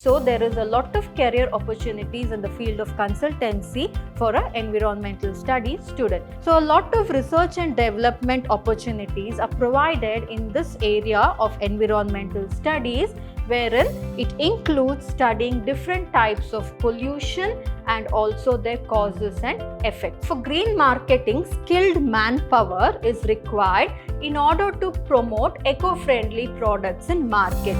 So there is a lot of career opportunities in the field of consultancy for an environmental studies student. So a lot of research and development opportunities are provided in this area of environmental studies, wherein it includes studying different types of pollution and also their causes and effects. For green marketing, skilled manpower is required in order to promote eco-friendly products in market.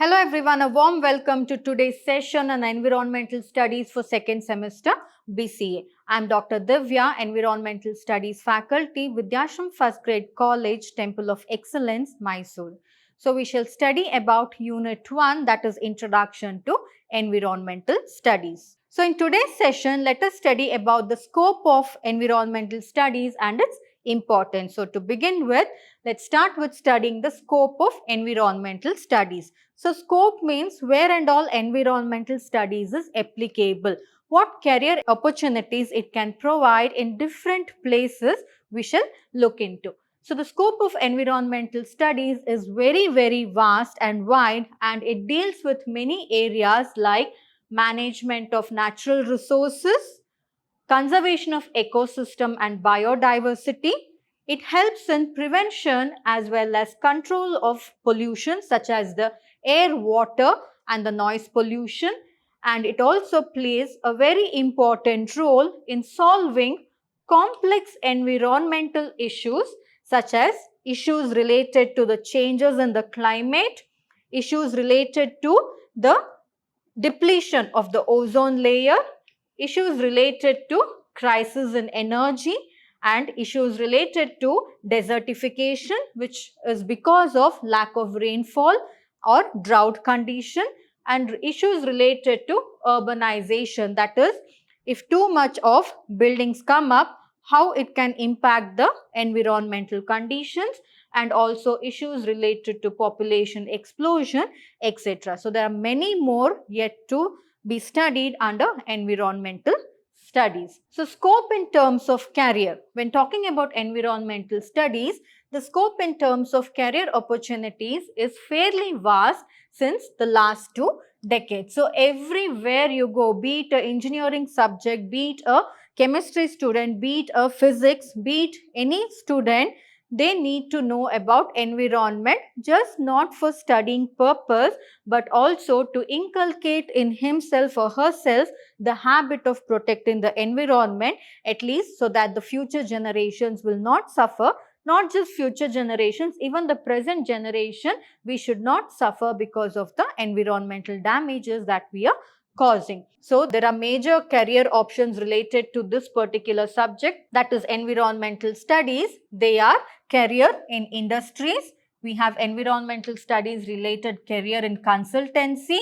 Hello everyone, a warm welcome to today's session on Environmental Studies for second semester B.Ca. I am Dr. Divya, Environmental Studies faculty, Vidhyaashram First Grade College, Temple of Excellence, MYSURU. So we shall study about Unit 1, that is Introduction to Environmental Studies. So in today's session, let us study about the scope of environmental studies and its importance. So to begin with, let's start with studying the scope of environmental studies. So scope means where and all environmental studies is applicable. What career opportunities it can provide in different places we shall look into. So the scope of environmental studies is very vast and wide, and it deals with many areas like management of natural resources, conservation of ecosystem and biodiversity. It helps in prevention as well as control of pollution such as the air, water and the noise pollution, and it also plays a very important role in solving complex environmental issues such as issues related to the changes in the climate, issues related to the depletion of the ozone layer, issues related to crisis in energy, and issues related to desertification, which is because of lack of rainfall or drought condition, and issues related to urbanization, that is, if too much of buildings come up, how it can impact the environmental conditions, and also issues related to population explosion, etc. So there are many more yet to be studied under environmental studies. So scope in terms of career. When talking about environmental studies, the scope in terms of career opportunities is fairly vast since the last 2 decades. So everywhere you go, be it an engineering subject, be it a chemistry student, be it a physics, be it any student, they need to know about environment, just not for studying purpose, but also to inculcate in himself or herself the habit of protecting the environment, at least so that the future generations will not suffer. Not just future generations, even the present generation, we should not suffer because of the environmental damages that we are causing. So there are major career options related to this particular subject, that is environmental studies. They are career in industries. We have environmental studies related career in consultancy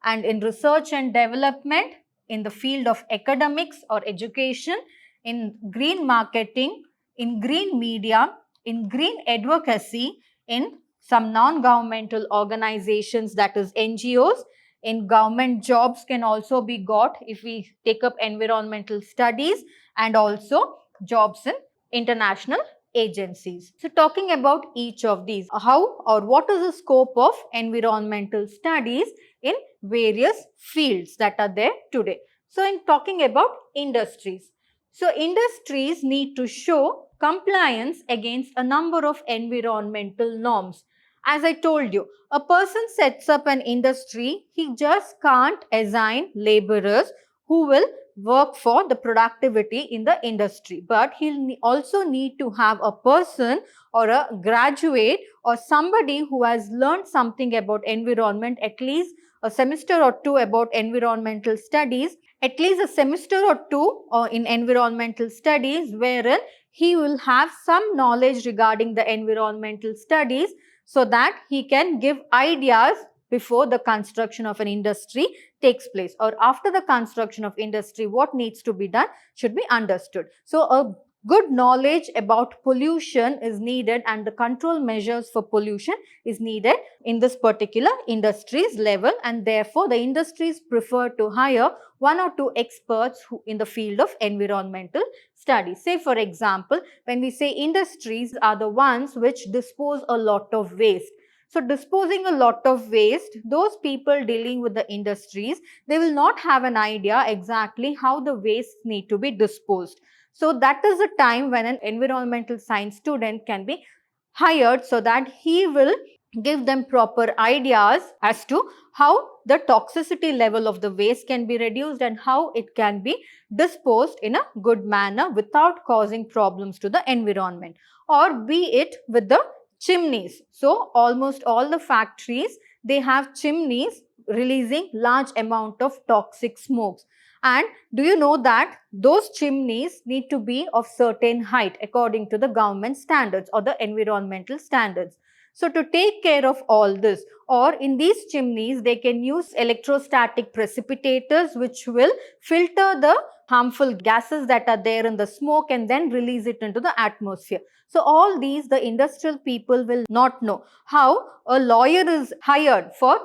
and in research and development, in the field of academics or education, in green marketing, in green media, in green advocacy, in some non-governmental organizations, that is NGOs. In government jobs can also be got if we take up environmental studies, and also jobs in international agencies. So talking about each of these, how or what is the scope of environmental studies in various fields that are there today. So in talking about industries, so industries need to show compliance against a number of environmental norms. As I told you, a person sets up an industry, he just can't assign laborers who will work for the productivity in the industry, but he'll also need to have a person or a graduate or somebody who has learned something about environment, at least a semester or two about environmental studies, at least a semester or two in environmental studies, wherein he will have some knowledge regarding the environmental studies, so that he can give ideas before the construction of an industry takes place, or after the construction of industry, what needs to be done should be understood. So a good knowledge about pollution is needed and the control measures for pollution is needed in this particular industry's level, and therefore the industries prefer to hire one or two experts in the field of environmental studies. Say for example, when we say industries are the ones which dispose a lot of waste. So disposing a lot of waste, those people dealing with the industries, they will not have an idea exactly how the waste need to be disposed. So that is the time when an environmental science student can be hired so that he will give them proper ideas as to how the toxicity level of the waste can be reduced and how it can be disposed in a good manner without causing problems to the environment, or be it with the chimneys. So almost all the factories, they have chimneys releasing large amount of toxic smokes. And do you know that those chimneys need to be of certain height according to the government standards or the environmental standards. So to take care of all this, or in these chimneys, they can use electrostatic precipitators which will filter the harmful gases that are there in the smoke and then release it into the atmosphere. So all these the industrial people will not know. How a lawyer is hired for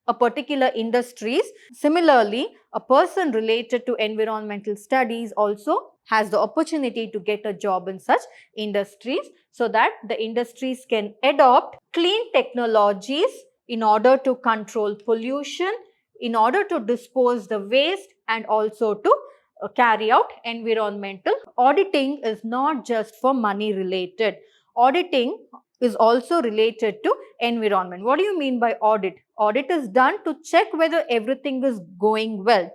a particular industries. Similarly, a person related to environmental studies also has the opportunity to get a job in such industries, so that the industries can adopt clean technologies in order to control pollution, in order to dispose the waste, and also to carry out environmental. Auditing is not just for money related. Auditing is also related to environment. What do you mean by audit? Audit is done to check whether everything is going well.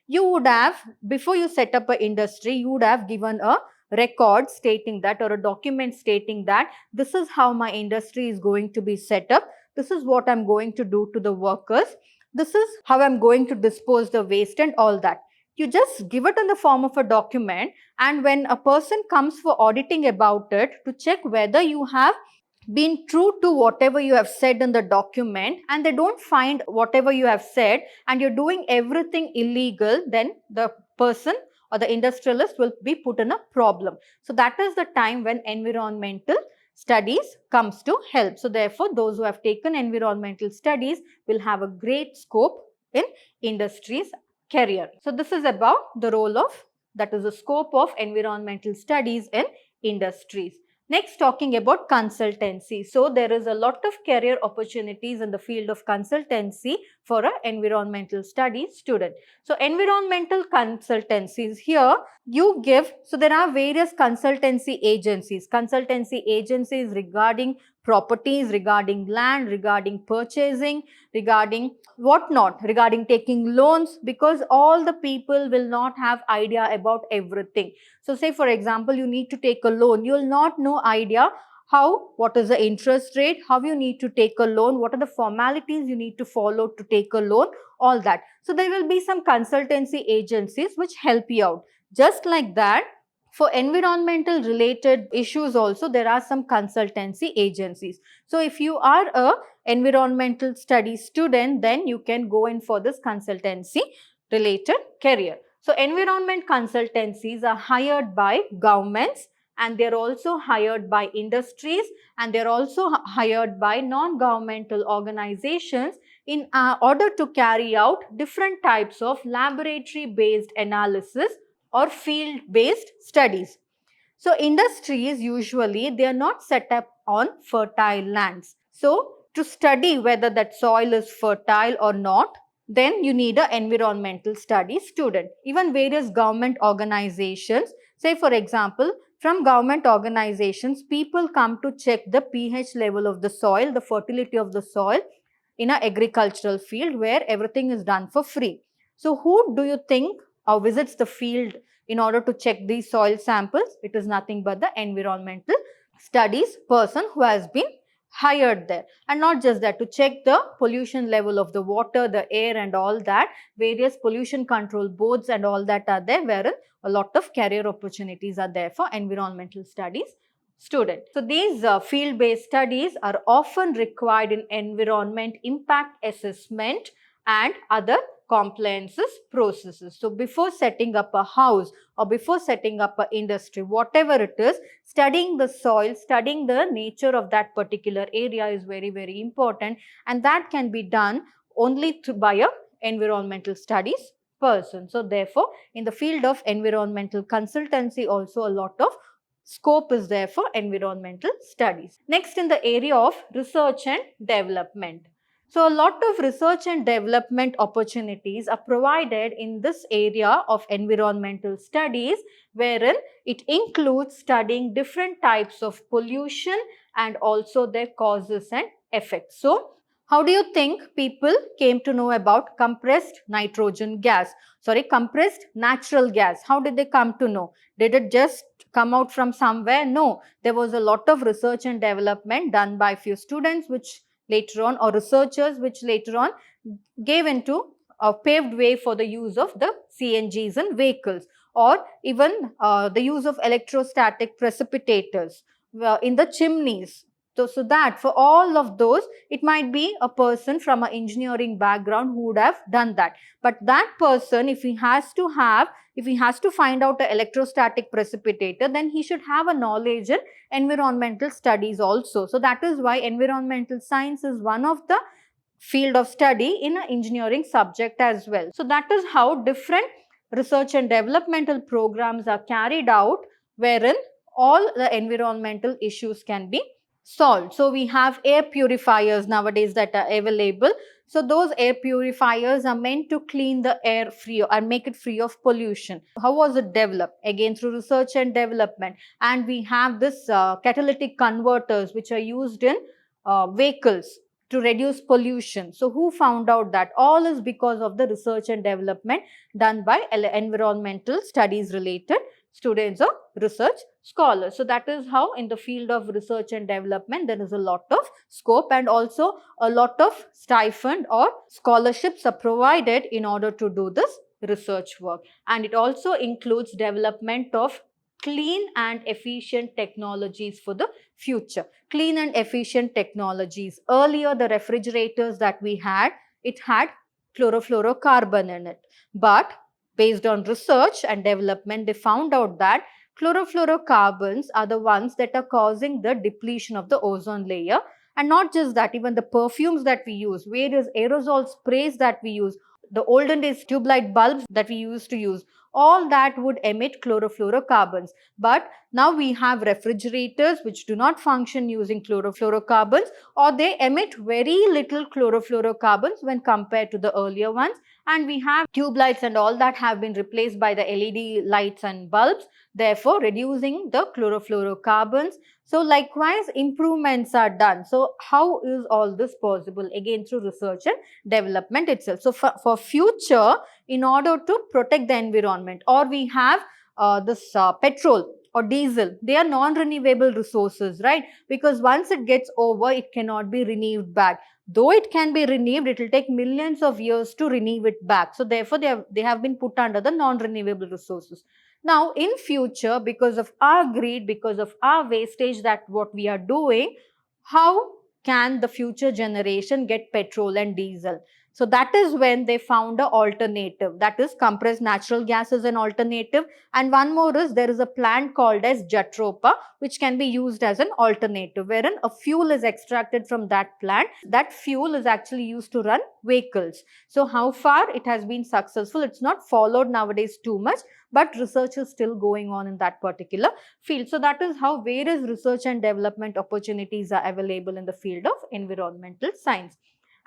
You would have, before you set up an industry, you would have given a record stating that, or a document stating that this is how my industry is going to be set up, this is what I'm going to do to the workers, this is how I'm going to dispose the waste and all that. You just give it in the form of a document, and when a person comes for auditing about it to check whether you have been true to whatever you have said in the document, and they don't find whatever you have said and you're doing everything illegal, then the person or the industrialist will be put in a problem. So that is the time when environmental studies comes to help. So therefore, those who have taken environmental studies will have a great scope in industries career. So this is about the role of, that is the scope of environmental studies in industries. Next, talking about consultancy. So there is a lot of career opportunities in the field of consultancy for an environmental studies student. So environmental consultancies, here you give, so there are various consultancy agencies regarding properties, regarding land, regarding purchasing, regarding whatnot, regarding taking loans, because all the people will not have idea about everything. So say for example, you need to take a loan, you will not know idea how, what is the interest rate, how you need to take a loan, what are the formalities you need to follow to take a loan, all that. So there will be some consultancy agencies which help you out. Just like that, for environmental related issues also, there are some consultancy agencies. So if you are a environmental studies student, then you can go in for this consultancy related career. So environment consultancies are hired by governments, and they are also hired by industries, and they are also hired by non-governmental organizations in order to carry out different types of laboratory based analysis or field based studies. So industries usually, they are not set up on fertile lands. So to study whether that soil is fertile or not, then you need an environmental studies student. Even various government organizations, say for example, from government organizations, people come to check the pH level of the soil, the fertility of the soil in an agricultural field where everything is done for free. So who do you think visits the field in order to check these soil samples? It is nothing but the environmental studies person who has been hired there. And not just that, to check the pollution level of the water, the air and all that, various pollution control boards and all that are there, wherein a lot of career opportunities are there for environmental studies student. So these field-based studies are often required in environment impact assessment and other compliances processes. So before setting up a house or before setting up an industry, whatever it is, studying the soil, studying the nature of that particular area is very, very important, and that can be done only by a environmental studies person. So therefore, in the field of environmental consultancy also a lot of scope is there for environmental studies. Next, in the area of research and development. So a lot of research and development opportunities are provided in this area of environmental studies, wherein it includes studying different types of pollution and also their causes and effects. So how do you think people came to know about compressed nitrogen gas? Sorry, compressed natural gas. How did they come to know? Did it just come out from somewhere? No, there was a lot of research and development done by few students which later on, or researchers which later on gave into paved way for the use of the CNGs in vehicles, or even the use of electrostatic precipitators in the chimneys. So that for all of those, it might be a person from an engineering background who would have done that. But that person, if he has to find out the electrostatic precipitator, then he should have a knowledge in environmental studies also. So that is why environmental science is one of the field of study in an engineering subject as well. So that is how different research and developmental programs are carried out, wherein all the environmental issues can be solved. So we have air purifiers nowadays that are available. So those air purifiers are meant to clean the air free and make it free of pollution. How was it developed? Again, through research and development. And we have this catalytic converters which are used in vehicles to reduce pollution. So who found out that? All is because of the research and development done by environmental studies related students or research scholars. So that is how in the field of research and development there is a lot of scope, and also a lot of stipend or scholarships are provided in order to do this research work. And it also includes development of clean and efficient technologies for the future. Clean and efficient technologies. Earlier, the refrigerators that we had, it had chlorofluorocarbon in it. But based on research and development, they found out that chlorofluorocarbons are the ones that are causing the depletion of the ozone layer. And not just that, even the perfumes that we use, various aerosol sprays that we use, the olden days tube light bulbs that we used to use, all that would emit chlorofluorocarbons. But now we have refrigerators which do not function using chlorofluorocarbons, or they emit very little chlorofluorocarbons when compared to the earlier ones. And we have tube lights and all that have been replaced by the LED lights and bulbs, therefore reducing the chlorofluorocarbons. So likewise, improvements are done. So how is all this possible? Again, through research and development itself. So for future, in order to protect the environment, or we have this petrol or diesel, they are non-renewable resources, right? Because once it gets over, it cannot be renewed back. Though it can be renewed, it will take millions of years to renew it back. So therefore, they have been put under the non-renewable resources. Now, in future, because of our greed, because of our wastage that what we are doing, how can the future generation get petrol and diesel? So that is when they found an alternative, that is compressed natural gas is an alternative. And one more is there is a plant called as Jatropha which can be used as an alternative, wherein a fuel is extracted from that plant. That fuel is actually used to run vehicles. So how far it has been successful, it's not followed nowadays too much, but research is still going on in that particular field. So that is how various research and development opportunities are available in the field of environmental science.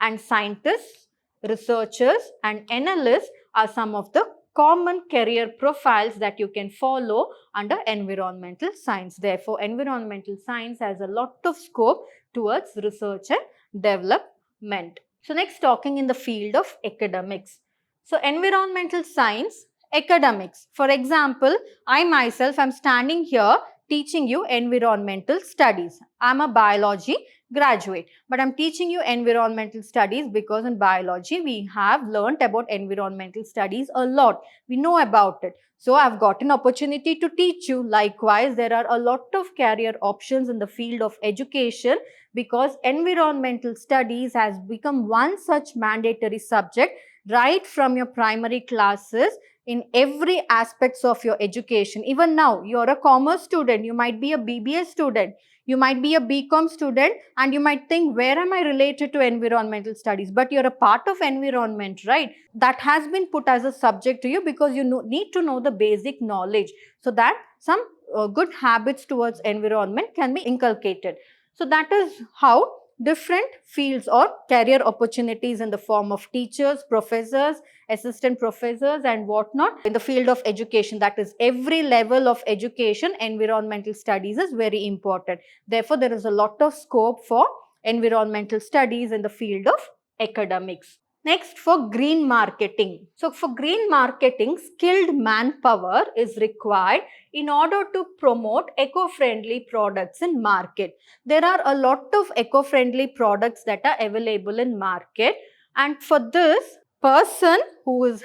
And scientists, researchers and analysts are some of the common career profiles that you can follow under environmental science. Therefore, environmental science has a lot of scope towards research and development. So next, talking in the field of academics. So environmental science, academics. For example, I myself am standing here teaching you environmental studies. I am a biology graduate, but I am teaching you environmental studies because in biology we have learnt about environmental studies a lot. We know about it. So I have got an opportunity to teach you. Likewise, there are a lot of career options in the field of education because environmental studies has become one such mandatory subject right from your primary classes in every aspects of your education. Even now, you're a commerce student, you might be a BBA student, you might be a BCom student, and you might think, where am I related to environmental studies? But you're a part of environment, right? That has been put as a subject to you because you need to know the basic knowledge so that some good habits towards environment can be inculcated. So that is how different fields or career opportunities in the form of teachers, professors, assistant professors and whatnot in the field of education, that is every level of education, environmental studies is very important. Therefore, there is a lot of scope for environmental studies in the field of academics. Next, for green marketing. So, for green marketing, skilled manpower is required in order to promote eco-friendly products in market. There are a lot of eco-friendly products that are available in market, and for this, person who is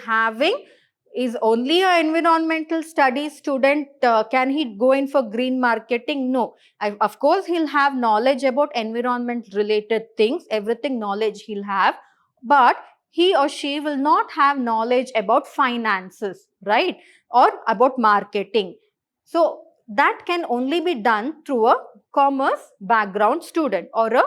only an environmental studies student, can he go in for green marketing? No. Of course, he'll have knowledge about environment related things, everything knowledge he'll have, but he or she will not have knowledge about finances, right? Or about marketing. So, that can only be done through a commerce background student or a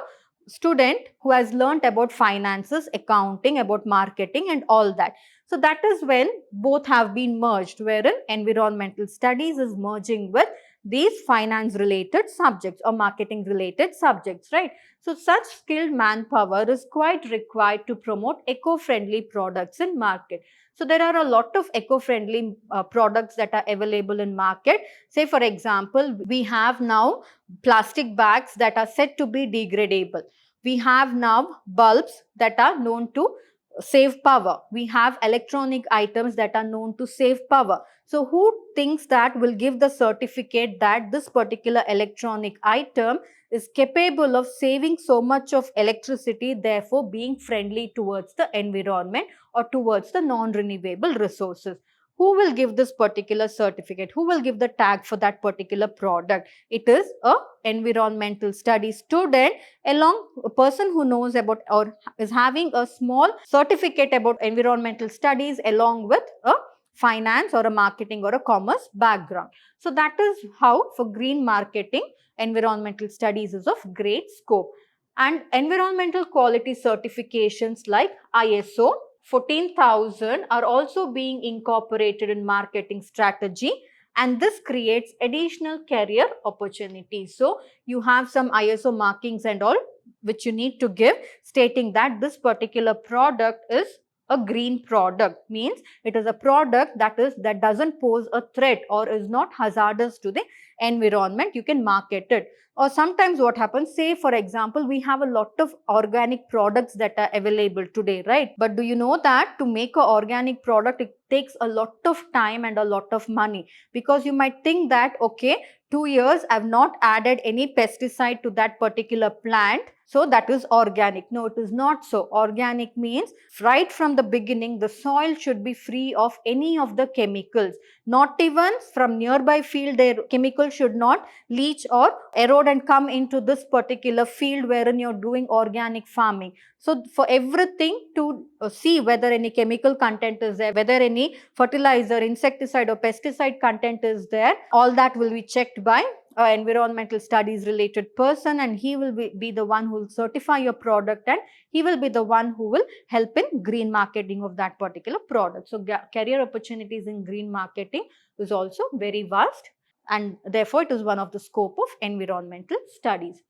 student who has learnt about finances, accounting, about marketing and all that. So, that is when both have been merged, wherein environmental studies is merging with these finance related subjects or marketing related subjects, right? So, such skilled manpower is quite required to promote eco-friendly products in market. So, there are a lot of eco-friendly products that are available in market. Say for example, we have now plastic bags that are said to be degradable. We have now bulbs that are known to save power. We have electronic items that are known to save power. So, who thinks that will give the certificate that this particular electronic item is capable of saving so much of electricity, therefore being friendly towards the environment or towards the non-renewable resources? Who will give this particular certificate? Who will give the tag for that particular product? It is a environmental studies student, along a person who knows about or is having a small certificate about environmental studies along with a finance or a marketing or a commerce background. So that is how for green marketing, environmental studies is of great scope. And environmental quality certifications like ISO 14,000 are also being incorporated in marketing strategy, and this creates additional career opportunities. So, you have some ISO markings and all which you need to give, stating that this particular product is a green product, means it is a product that doesn't pose a threat or is not hazardous to the environment. You can market it. Or sometimes what happens, say for example, we have a lot of organic products that are available today, right? But do you know that to make an organic product, it takes a lot of time and a lot of money? Because you might think that, okay, 2 years I've not added any pesticide to that particular plant, so that is organic. No, it is not so. Organic means right from the beginning, the soil should be free of any of the chemicals. Not even from nearby field, their chemical should not leach or erode and come into this particular field wherein you're doing organic farming. So, for everything to see whether any chemical content is there, whether any fertilizer, insecticide or pesticide content is there, all that will be checked by an environmental studies related person, and he will be the one who will certify your product, and he will be the one who will help in green marketing of that particular product. So, career opportunities in green marketing is also very vast, and therefore it is one of the scope of environmental studies.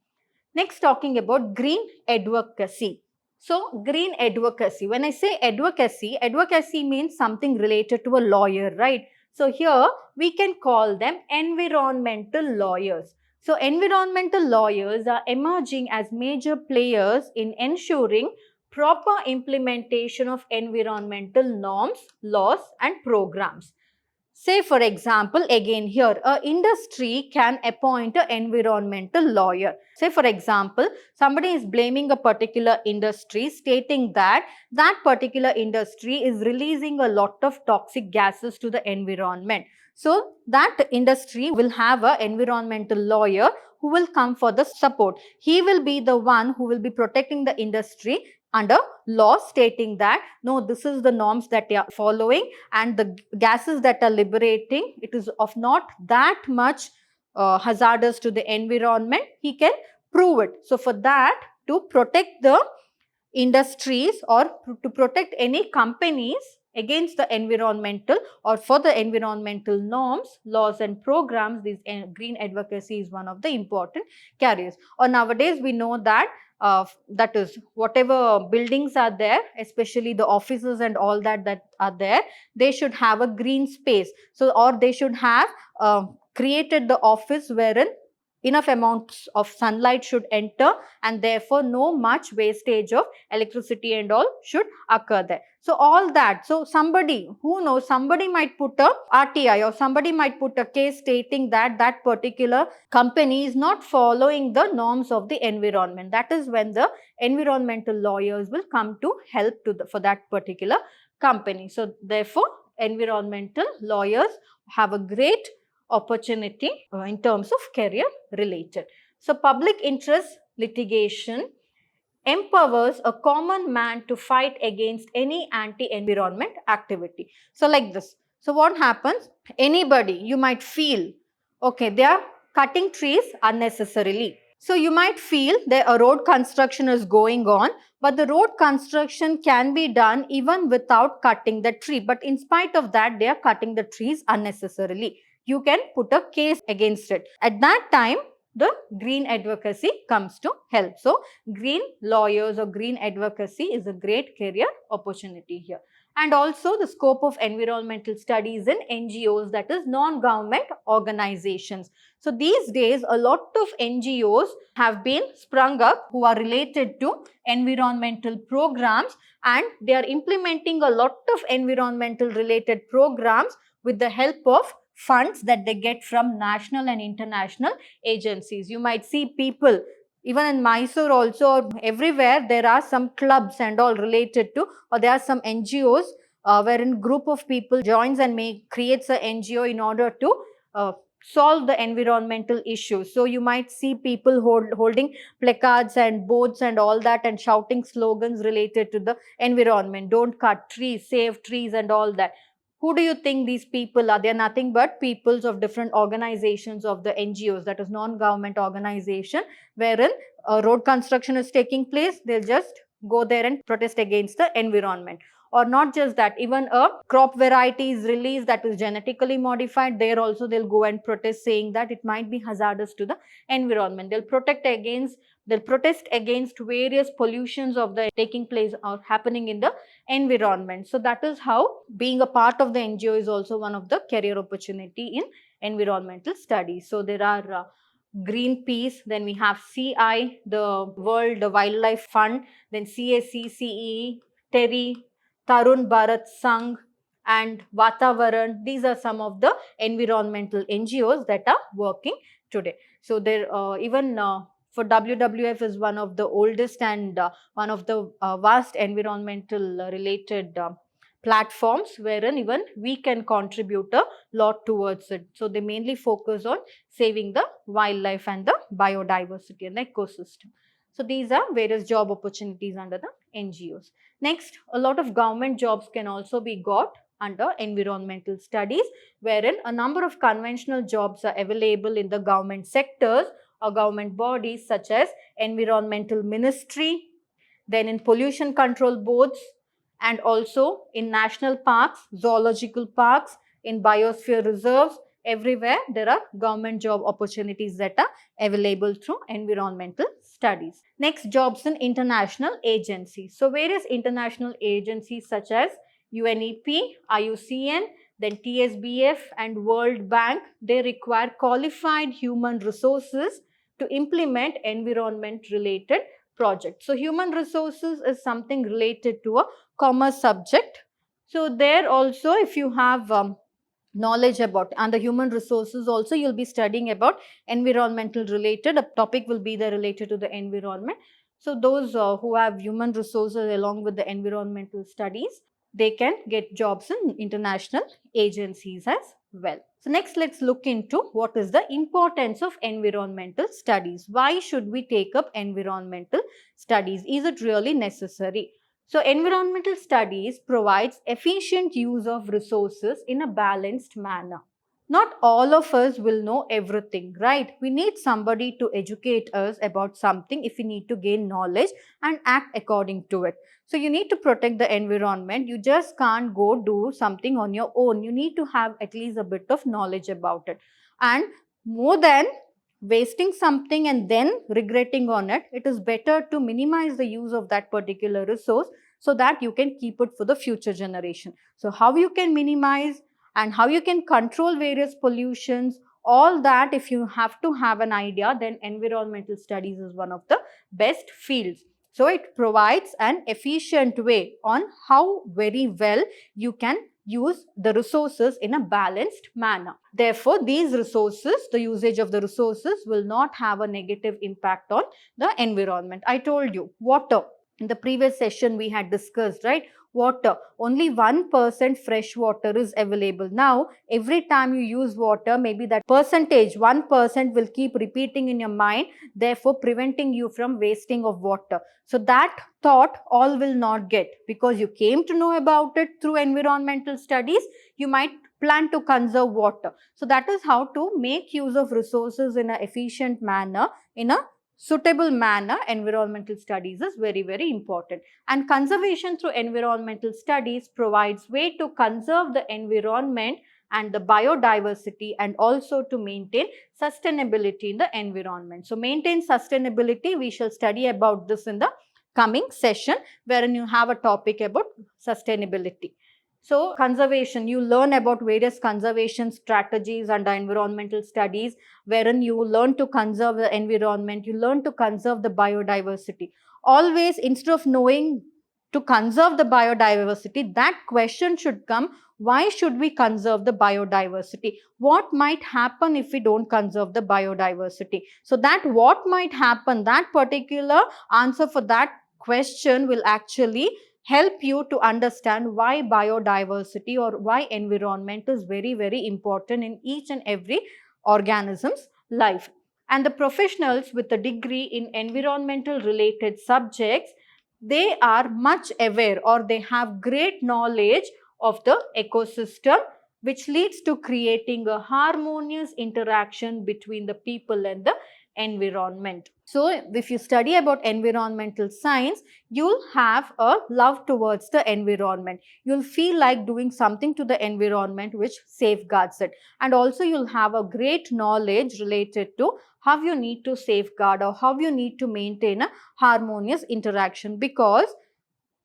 Next, talking about green advocacy. So, green advocacy, when I say advocacy, advocacy means something related to a lawyer, right? So, here we can call them environmental lawyers. So, environmental lawyers are emerging as major players in ensuring proper implementation of environmental norms, laws and programs. Say for example, again here, a industry can appoint an environmental lawyer. Say for example, somebody is blaming a particular industry, stating that that particular industry is releasing a lot of toxic gases to the environment. So, that industry will have an environmental lawyer who will come for the support. He will be the one who will be protecting the industry, under law stating that no, this is the norms that they are following, and the gases that are liberating, it is of not that much hazardous to the environment, he can prove it. So for that, to protect the industries or to protect any companies against the environmental or for the environmental norms, laws and programs, this green advocacy is one of the important carriers. Or nowadays we know that that is whatever buildings are there, especially the offices and all that are there, they should have a green space. So or they should have created the office wherein enough amounts of sunlight should enter, and therefore no much wastage of electricity and all should occur there. So all that, so somebody who knows, somebody might put a RTI or somebody might put a case stating that that particular company is not following the norms of the environment. That is when the environmental lawyers will come to help for that particular company. So therefore environmental lawyers have a great opportunity in terms of career related. So public interest litigation empowers a common man to fight against any anti-environment activity. So like this. So what happens? Anybody, you might feel, okay, they are cutting trees unnecessarily. So you might feel that a road construction is going on, but the road construction can be done even without cutting the tree. But in spite of that, they are cutting the trees unnecessarily. You can put a case against it. At that time, the green advocacy comes to help. So green lawyers or green advocacy is a great career opportunity here. And also the scope of environmental studies in NGOs, that is non-government organizations. So these days a lot of NGOs have been sprung up who are related to environmental programs, and they are implementing a lot of environmental related programs with the help of funds that they get from national and international agencies. You might see people even in Mysuru also, everywhere there are some clubs and all related to, or there are some NGOs wherein group of people joins and creates an NGO in order to solve the environmental issues. So you might see people holding placards and boards and all that and shouting slogans related to the environment. Don't cut trees, save trees and all that. Who do you think these people are? They are nothing but peoples of different organizations of the NGOs, that is non-government organization, wherein road construction is taking place. They'll just go there and protest against the environment. Or not just that, even a crop variety is released that is genetically modified. There also they'll go and protest saying that it might be hazardous to the environment. They'll protest against various pollutions of the taking place or happening in the environment. So that is how being a part of the NGO is also one of the career opportunity in environmental studies. So there are Greenpeace, then we have CI, the World Wildlife Fund, then CAC, CEE, TERI, Tarun Bharat Sangh, and Vatavaran. These are some of the environmental NGOs that are working today. So there even for WWF is one of the oldest and one of the vast environmental related platforms wherein even we can contribute a lot towards it. So they mainly focus on saving the wildlife and the biodiversity and the ecosystem. So these are various job opportunities under the NGOs. Next, a lot of government jobs can also be got under environmental studies, wherein a number of conventional jobs are available in the government sectors or government bodies such as environmental ministry, then in pollution control boards, and also in national parks, zoological parks, in biosphere reserves. Everywhere there are government job opportunities that are available through environmental studies. Next, jobs in international agencies. So various international agencies such as UNEP, IUCN, then TSBF and World Bank, they require qualified human resources to implement environment related projects. So human resources is something related to a commerce subject. So there also, if you have knowledge about and the human resources also, you'll be studying about environmental related. A topic will be the related to the environment. So those who have human resources along with the environmental studies, they can get jobs in international agencies as well. So next let's look into what is the importance of environmental studies. Why should we take up environmental studies? Is it really necessary? So environmental studies provides efficient use of resources in a balanced manner. Not all of us will know everything, right? We need somebody to educate us about something if we need to gain knowledge and act according to it. So you need to protect the environment. You just can't go do something on your own. You need to have at least a bit of knowledge about it. And more than wasting something and then regretting on it, it is better to minimize the use of that particular resource so that you can keep it for the future generation. So how you can minimize and how you can control various pollutions, all that, if you have to have an idea, then environmental studies is one of the best fields. So it provides an efficient way on how very well you can use the resources in a balanced manner. Therefore, these resources, the usage of the resources will not have a negative impact on the environment. I told you, water. In the previous session we had discussed, right? Water, only 1% fresh water is available. Now, every time you use water, maybe that percentage, 1% will keep repeating in your mind, therefore preventing you from wasting of water. So that thought all will not get, because you came to know about it through environmental studies, you might plan to conserve water. So that is how to make use of resources in an efficient manner, in a suitable manner. Environmental studies is very, very important. And conservation through environmental studies provides way to conserve the environment and the biodiversity, and also to maintain sustainability in the environment. So maintain sustainability, we shall study about this in the coming session, wherein you have a topic about sustainability. So conservation, you learn about various conservation strategies under environmental studies, wherein you learn to conserve the environment, you learn to conserve the biodiversity. Always, instead of knowing to conserve the biodiversity, that question should come, why should we conserve the biodiversity? What might happen if we don't conserve the biodiversity? So that what might happen, that particular answer for that question will actually help you to understand why biodiversity or why environment is very, very important in each and every organism's life. And the professionals with a degree in environmental related subjects, they are much aware, or they have great knowledge of the ecosystem, which leads to creating a harmonious interaction between the people and the environment. So if you study about environmental science, you'll have a love towards the environment. You'll feel like doing something to the environment which safeguards it. And also you'll have a great knowledge related to how you need to safeguard or how you need to maintain a harmonious interaction. Because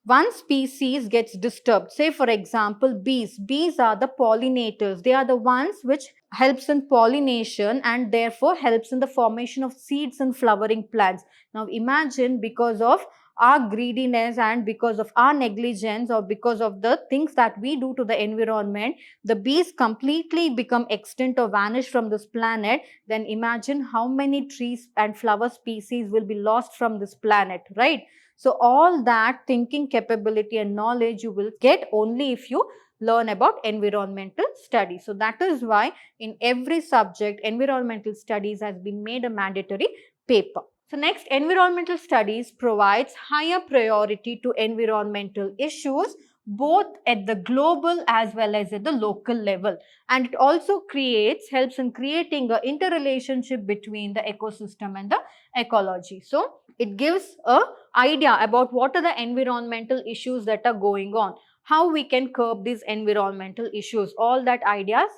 one species gets disturbed, say for example bees are the pollinators, they are the ones which helps in pollination and therefore helps in the formation of seeds and flowering plants. Now imagine, because of our greediness and because of our negligence or because of the things that we do to the environment, the bees completely become extinct or vanish from this planet, then imagine how many trees and flower species will be lost from this planet, right? So all that thinking capability and knowledge you will get only if you learn about environmental studies. So that is why in every subject, environmental studies has been made a mandatory paper. So next, environmental studies provides higher priority to environmental issues both at the global as well as at the local level. And it also helps in creating an interrelationship between the ecosystem and the ecology. So it gives a idea about what are the environmental issues that are going on, how we can curb these environmental issues. All that ideas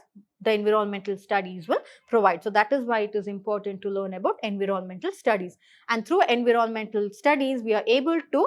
the environmental studies will provide. So that is why it is important to learn about environmental studies. And through environmental studies, we are able to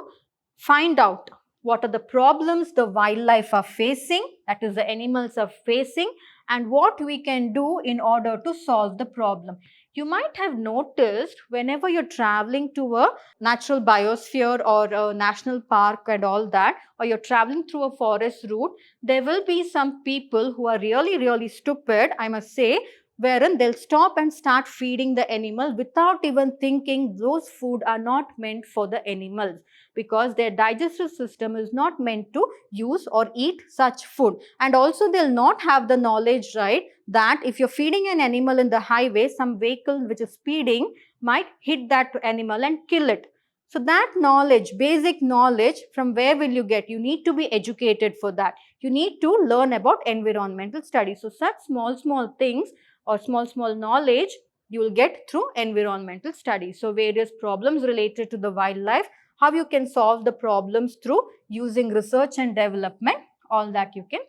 find out what are the problems the wildlife are facing, that is the animals are facing, and what we can do in order to solve the problem. You might have noticed whenever you're traveling to a natural biosphere or a national park and all that, or you're traveling through a forest route, there will be some people who are really, really stupid, I must say, wherein they'll stop and start feeding the animal without even thinking those food are not meant for the animals, because their digestive system is not meant to use or eat such food. And also they'll not have the knowledge, right, that if you're feeding an animal in the highway, some vehicle which is speeding might hit that animal and kill it. So that knowledge, basic knowledge, from where will you get? You need to be educated for that. You need to learn about environmental studies. So such small things or small knowledge you will get through environmental studies. So various problems related to the wildlife, how you can solve the problems through using research and development, all that you can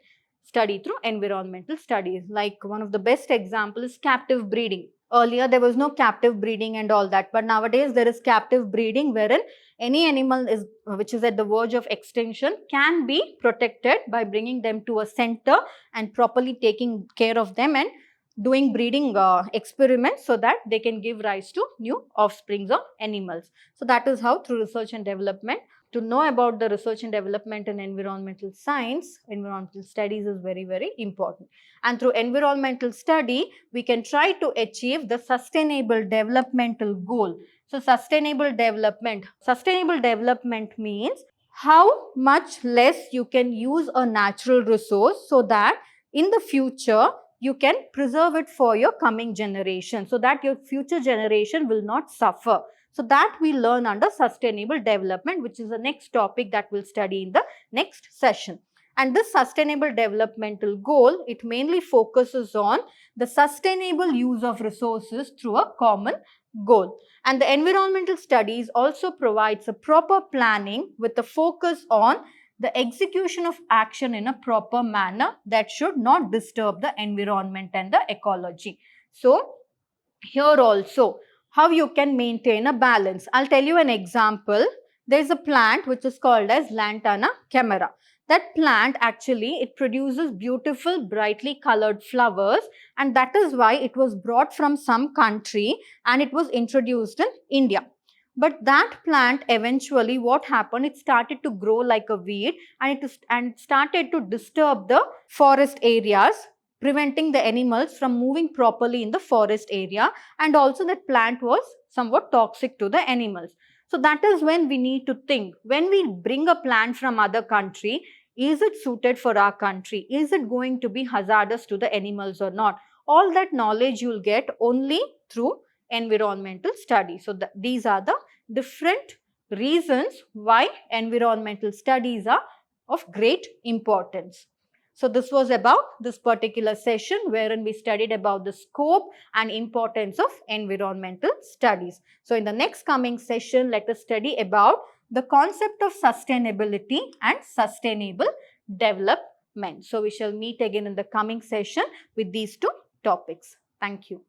study through environmental studies. Like one of the best example is captive breeding. Earlier there was no captive breeding and all that, but nowadays there is captive breeding, wherein any animal is which is at the verge of extinction can be protected by bringing them to a center and properly taking care of them and doing breeding experiments so that they can give rise to new offsprings of animals. So that is how, through research and development. To know about the research and development in environmental science, environmental studies is very important. And through environmental study, we can try to achieve the sustainable developmental goal. So sustainable development means how much less you can use a natural resource so that in the future you can preserve it for your coming generation, so that your future generation will not suffer. So that we learn under sustainable development, which is the next topic that we'll study in the next session. And this sustainable developmental goal, it mainly focuses on the sustainable use of resources through a common goal. And the environmental studies also provides a proper planning with a focus on the execution of action in a proper manner that should not disturb the environment and the ecology. So, here also, how you can maintain a balance. I'll tell you an example. There is a plant which is called as Lantana camera. That plant actually, it produces beautiful brightly colored flowers, and that is why it was brought from some country and it was introduced in India. But that plant eventually, what happened, it started to grow like a weed and it started to disturb the forest areas, preventing the animals from moving properly in the forest area, and also that plant was somewhat toxic to the animals. So that is when we need to think, when we bring a plant from other country, is it suited for our country? Is it going to be hazardous to the animals or not? All that knowledge you will get only through environmental studies. So these are the different reasons why environmental studies are of great importance. So this was about this particular session wherein we studied about the scope and importance of environmental studies. So in the next coming session, let us study about the concept of sustainability and sustainable development. So we shall meet again in the coming session with these two topics. Thank you.